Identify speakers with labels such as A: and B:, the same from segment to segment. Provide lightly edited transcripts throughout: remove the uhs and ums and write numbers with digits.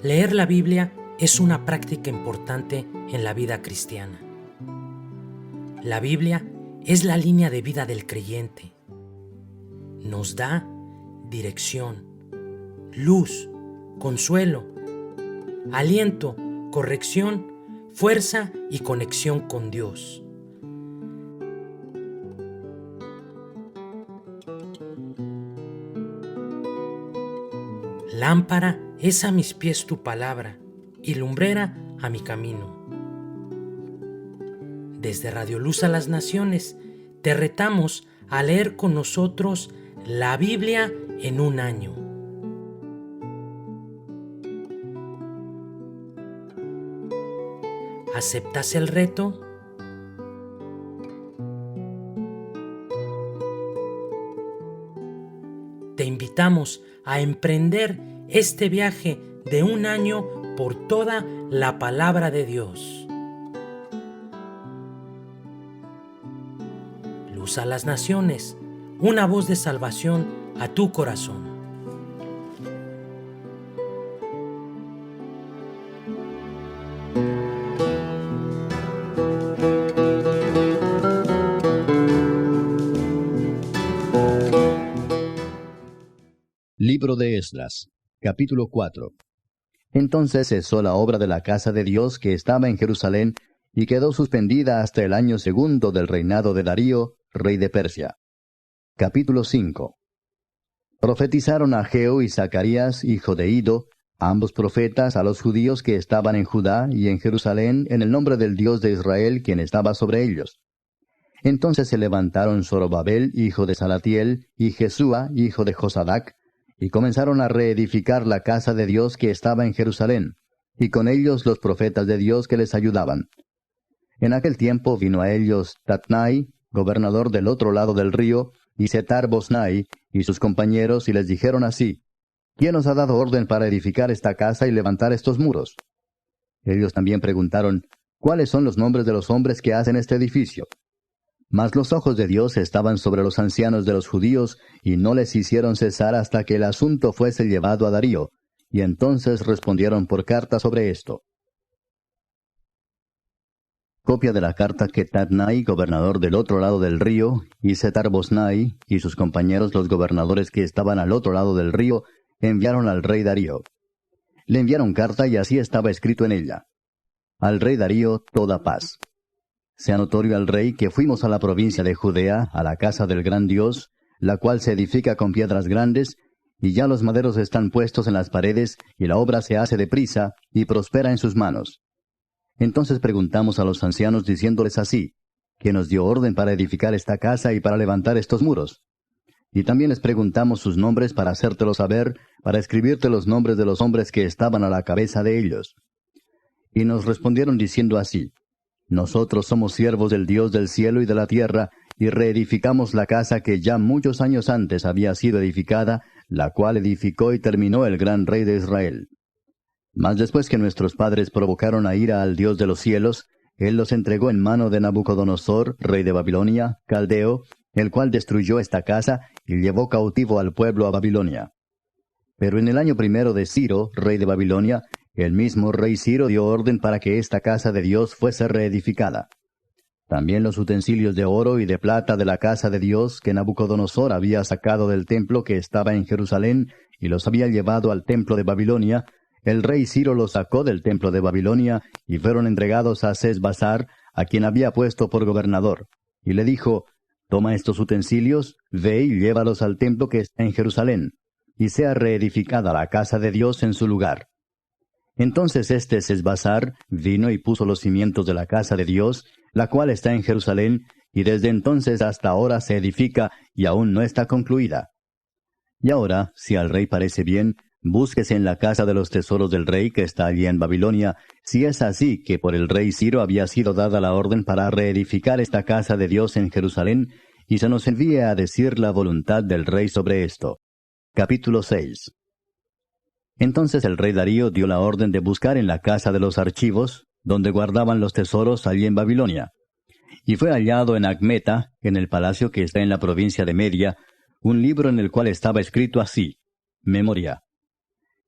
A: Leer la Biblia es una práctica importante en la vida cristiana. La Biblia es la línea de vida del creyente. Nos da dirección, luz, consuelo, aliento, corrección, fuerza y conexión con Dios. Lámpara es a mis pies tu palabra y lumbrera a mi camino. Desde Radio Luz a las Naciones, te retamos a leer con nosotros la Biblia en un año. ¿Aceptas el reto? Te invitamos a emprender este viaje de un año por toda la palabra de Dios. Luz a las Naciones, una voz de salvación a tu corazón.
B: Libro de Esdras, capítulo 4. Entonces cesó la obra de la casa de Dios que estaba en Jerusalén, y quedó suspendida hasta el año segundo del reinado de Darío, rey de Persia. Capítulo 5. Profetizaron Ageo y Zacarías, hijo de Ido, ambos profetas, a los judíos que estaban en Judá y en Jerusalén, en el nombre del Dios de Israel, quien estaba sobre ellos. Entonces se levantaron Zorobabel, hijo de Salatiel, y Jesúa, hijo de Josadac, y comenzaron a reedificar la casa de Dios que estaba en Jerusalén, y con ellos los profetas de Dios que les ayudaban. En aquel tiempo vino a ellos Tatnai, gobernador del otro lado del río, y Setar-Bosnai, y sus compañeros, y les dijeron así: ¿Quién os ha dado orden para edificar esta casa y levantar estos muros? Ellos también preguntaron: ¿Cuáles son los nombres de los hombres que hacen este edificio? Mas los ojos de Dios estaban sobre los ancianos de los judíos, y no les hicieron cesar hasta que el asunto fuese llevado a Darío, y entonces respondieron por carta sobre esto. Copia de la carta que Tatnai, gobernador del otro lado del río, y Setar-Bosnai, y sus compañeros los gobernadores que estaban al otro lado del río, enviaron al rey Darío. Le enviaron carta y así estaba escrito en ella: Al rey Darío toda paz. Sea notorio al rey que fuimos a la provincia de Judea, a la casa del gran Dios, la cual se edifica con piedras grandes, y ya los maderos están puestos en las paredes, y la obra se hace deprisa, y prospera en sus manos. Entonces preguntamos a los ancianos diciéndoles así: ¿Quién nos dio orden para edificar esta casa y para levantar estos muros? Y también les preguntamos sus nombres para hacértelo saber, para escribirte los nombres de los hombres que estaban a la cabeza de ellos. Y nos respondieron diciendo así: Nosotros somos siervos del Dios del cielo y de la tierra, y reedificamos la casa que ya muchos años antes había sido edificada, la cual edificó y terminó el gran rey de Israel. Mas después que nuestros padres provocaron a ira al Dios de los cielos, Él los entregó en mano de Nabucodonosor, rey de Babilonia, caldeo, el cual destruyó esta casa y llevó cautivo al pueblo a Babilonia. Pero en el año primero de Ciro, rey de Babilonia, el mismo rey Ciro dio orden para que esta casa de Dios fuese reedificada. También los utensilios de oro y de plata de la casa de Dios que Nabucodonosor había sacado del templo que estaba en Jerusalén y los había llevado al templo de Babilonia, el rey Ciro los sacó del templo de Babilonia y fueron entregados a Sesbassar, a quien había puesto por gobernador. Y le dijo: Toma estos utensilios, ve y llévalos al templo que está en Jerusalén, y sea reedificada la casa de Dios en su lugar. Entonces Sesbassar vino y puso los cimientos de la casa de Dios, la cual está en Jerusalén, y desde entonces hasta ahora se edifica y aún no está concluida. Y ahora, si al rey parece bien, búsquese en la casa de los tesoros del rey que está allí en Babilonia, si es así que por el rey Ciro había sido dada la orden para reedificar esta casa de Dios en Jerusalén, y se nos envíe a decir la voluntad del rey sobre esto. Capítulo 6. Entonces el rey Darío dio la orden de buscar en la casa de los archivos, donde guardaban los tesoros allí en Babilonia. Y fue hallado en Acmeta, en el palacio que está en la provincia de Media, un libro en el cual estaba escrito así: Memoria.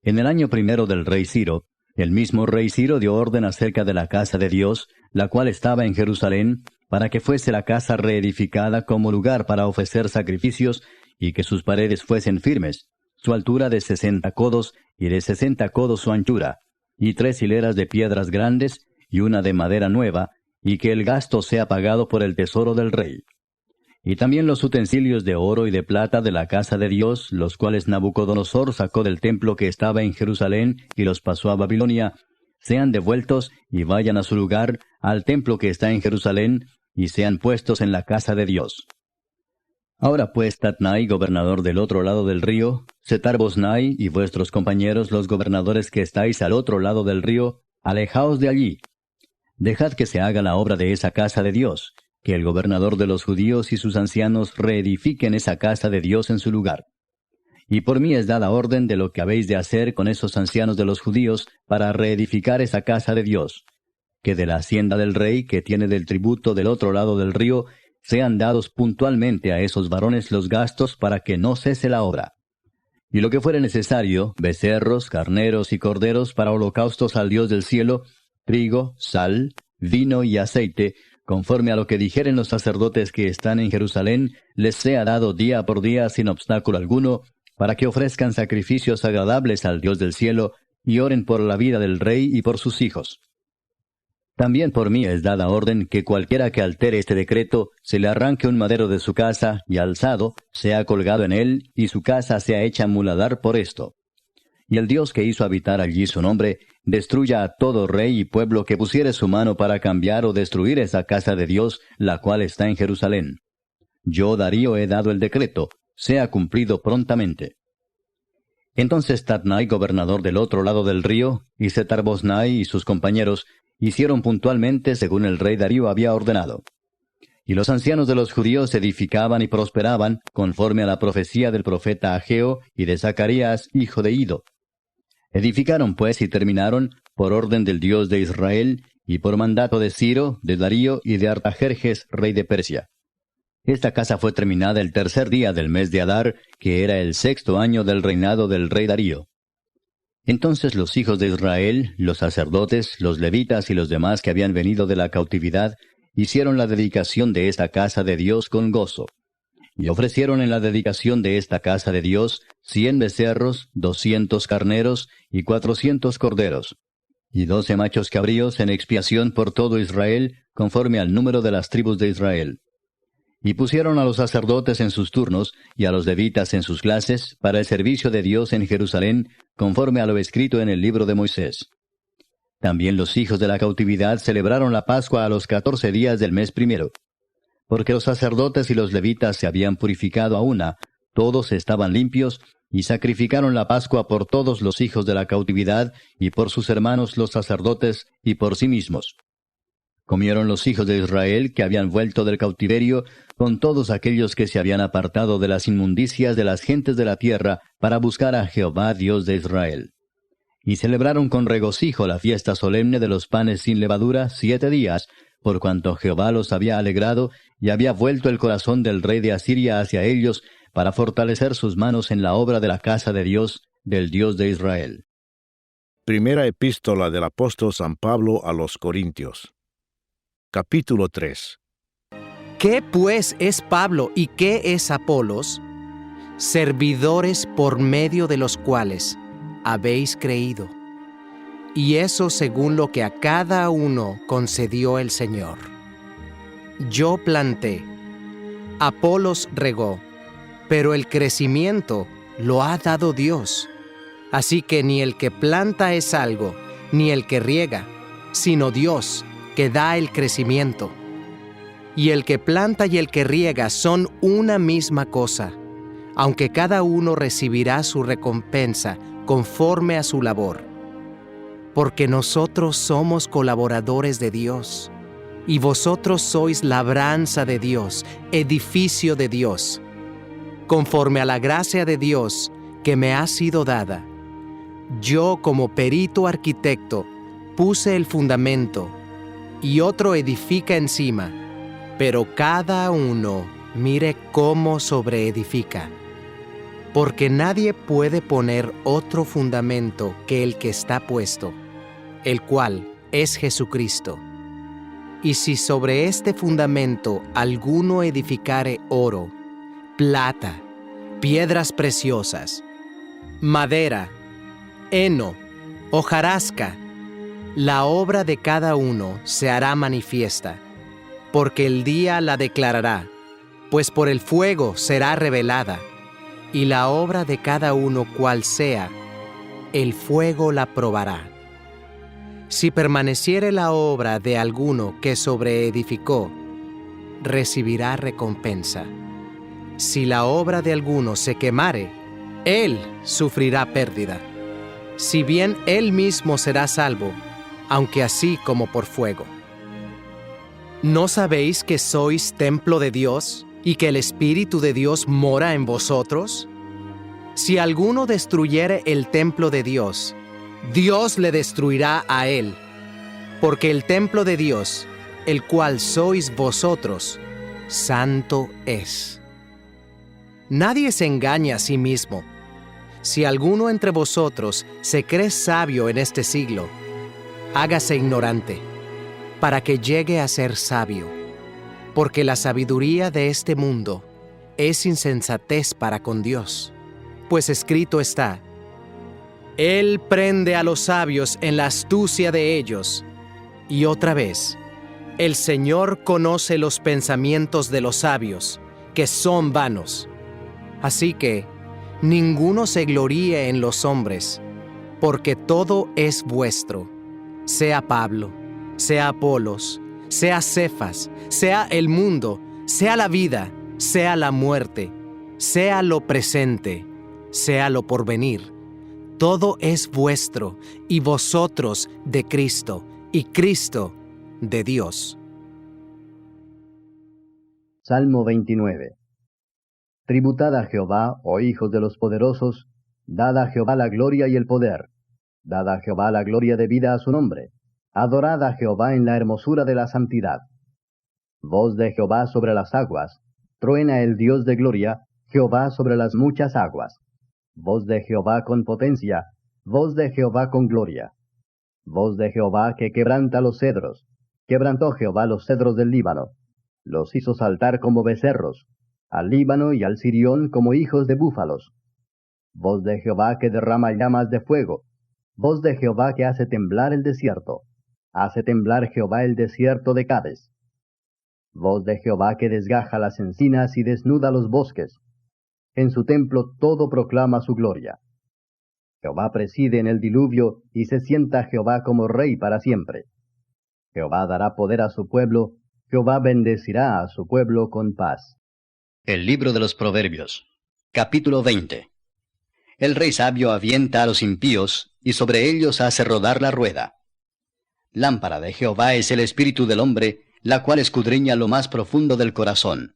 B: En el año primero del rey Ciro, el mismo rey Ciro dio orden acerca de la casa de Dios, la cual estaba en Jerusalén, para que fuese la casa reedificada como lugar para ofrecer sacrificios, y que sus paredes fuesen firmes, su altura de 60 codos, y de 60 codos su anchura, y 3 hileras de piedras grandes, y una de madera nueva, y que el gasto sea pagado por el tesoro del rey. Y también los utensilios de oro y de plata de la casa de Dios, los cuales Nabucodonosor sacó del templo que estaba en Jerusalén y los pasó a Babilonia, sean devueltos y vayan a su lugar, al templo que está en Jerusalén, y sean puestos en la casa de Dios. Ahora pues, Tatnai, gobernador del otro lado del río, Setar-Boznai y vuestros compañeros los gobernadores que estáis al otro lado del río, alejaos de allí. Dejad que se haga la obra de esa casa de Dios, que el gobernador de los judíos y sus ancianos reedifiquen esa casa de Dios en su lugar. Y por mí es dada orden de lo que habéis de hacer con esos ancianos de los judíos para reedificar esa casa de Dios, que de la hacienda del rey que tiene del tributo del otro lado del río, sean dados puntualmente a esos varones los gastos para que no cese la obra. Y lo que fuere necesario, becerros, carneros y corderos para holocaustos al Dios del cielo, trigo, sal, vino y aceite, conforme a lo que dijeren los sacerdotes que están en Jerusalén, les sea dado día por día sin obstáculo alguno, para que ofrezcan sacrificios agradables al Dios del cielo, y oren por la vida del rey y por sus hijos. También por mí es dada orden que cualquiera que altere este decreto, se le arranque un madero de su casa, y alzado, sea colgado en él, y su casa sea hecha muladar por esto. Y el Dios que hizo habitar allí su nombre, destruya a todo rey y pueblo que pusiere su mano para cambiar o destruir esa casa de Dios, la cual está en Jerusalén. Yo, Darío, he dado el decreto, sea cumplido prontamente. Entonces Tatnai, gobernador del otro lado del río, y Setar-Boznai y sus compañeros, hicieron puntualmente según el rey Darío había ordenado. Y los ancianos de los judíos edificaban y prosperaban, conforme a la profecía del profeta Ageo y de Zacarías, hijo de Ido. Edificaron pues y terminaron, por orden del Dios de Israel, y por mandato de Ciro, de Darío y de Artajerjes, rey de Persia. Esta casa fue terminada el tercer día del mes de Adar, que era el 6º año del reinado del rey Darío. Entonces los hijos de Israel, los sacerdotes, los levitas y los demás que habían venido de la cautividad, hicieron la dedicación de esta casa de Dios con gozo. Y ofrecieron en la dedicación de esta casa de Dios 100 becerros, 200 carneros y 400 corderos, y 12 machos cabríos en expiación por todo Israel, conforme al número de las tribus de Israel. Y pusieron a los sacerdotes en sus turnos, y a los levitas en sus clases, para el servicio de Dios en Jerusalén, conforme a lo escrito en el libro de Moisés. También los hijos de la cautividad celebraron la Pascua a los 14 días del mes primero. Porque los sacerdotes y los levitas se habían purificado a una, todos estaban limpios, y sacrificaron la Pascua por todos los hijos de la cautividad, y por sus hermanos los sacerdotes, y por sí mismos. Comieron los hijos de Israel que habían vuelto del cautiverio, con todos aquellos que se habían apartado de las inmundicias de las gentes de la tierra, para buscar a Jehová Dios de Israel. Y celebraron con regocijo la fiesta solemne de los panes sin levadura 7 días, por cuanto Jehová los había alegrado, y había vuelto el corazón del rey de Asiria hacia ellos, para fortalecer sus manos en la obra de la casa de Dios, del Dios de Israel.
C: Primera epístola del apóstol San Pablo a los Corintios. Capítulo 3.
D: ¿Qué pues es Pablo y qué es Apolos? Servidores por medio de los cuales habéis creído. Y eso según lo que a cada uno concedió el Señor. Yo planté, Apolos regó, pero el crecimiento lo ha dado Dios. Así que ni el que planta es algo, ni el que riega, sino Dios, que da el crecimiento. Y el que planta y el que riega son una misma cosa, aunque cada uno recibirá su recompensa conforme a su labor. Porque nosotros somos colaboradores de Dios, y vosotros sois labranza de Dios, edificio de Dios. Conforme a la gracia de Dios que me ha sido dada, yo como perito arquitecto puse el fundamento, y otro edifica encima, pero cada uno mire cómo sobreedifica. porque nadie puede poner otro fundamento que el que está puesto, el cual es Jesucristo. Y si sobre este fundamento alguno edificare oro, plata, piedras preciosas, madera, heno, hojarasca, la obra de cada uno se hará manifiesta, porque el día la declarará, pues por el fuego será revelada, y la obra de cada uno cual sea, el fuego la probará. Si permaneciere la obra de alguno que sobreedificó, recibirá recompensa. Si la obra de alguno se quemare, él sufrirá pérdida. Si bien él mismo será salvo, aunque así como por fuego. ¿No sabéis que sois templo de Dios y que el Espíritu de Dios mora en vosotros? Si alguno destruyere el templo de Dios, Dios le destruirá a él, porque el templo de Dios, el cual sois vosotros, santo es. Nadie se engaña a sí mismo. Si alguno entre vosotros se cree sabio en este siglo, hágase ignorante, para que llegue a ser sabio, porque la sabiduría de este mundo es insensatez para con Dios, pues escrito está: Él prende a los sabios en la astucia de ellos. Y otra vez, el Señor conoce los pensamientos de los sabios, que son vanos. Así que, ninguno se gloríe en los hombres, porque todo es vuestro, sea Pablo, sea Apolos, sea Cefas, sea el mundo, sea la vida, sea la muerte, sea lo presente, sea lo porvenir. Todo es vuestro, y vosotros de Cristo, y Cristo de Dios.
B: Salmo 29. Tributad a Jehová, oh hijos de los poderosos, dad a Jehová la gloria y el poder. Dad a Jehová la gloria debida a su nombre. Adorad a Jehová en la hermosura de la santidad. Voz de Jehová sobre las aguas. Truena el Dios de gloria, Jehová sobre las muchas aguas. Voz de Jehová con potencia, voz de Jehová con gloria. Voz de Jehová que quebranta los cedros. Quebrantó Jehová los cedros del Líbano. Los hizo saltar como becerros, al Líbano y al Sirión como hijos de búfalos. Voz de Jehová que derrama llamas de fuego. Voz de Jehová que hace temblar el desierto. Hace temblar Jehová el desierto de Cades. Voz de Jehová que desgaja las encinas y desnuda los bosques. En su templo todo proclama su gloria. Jehová preside en el diluvio y se sienta Jehová como rey para siempre. Jehová dará poder a su pueblo, Jehová bendecirá a su pueblo con paz.
E: El libro de los Proverbios, capítulo 20. El rey sabio avienta a los impíos, y sobre ellos hace rodar la rueda. Lámpara de Jehová es el espíritu del hombre, la cual escudriña lo más profundo del corazón.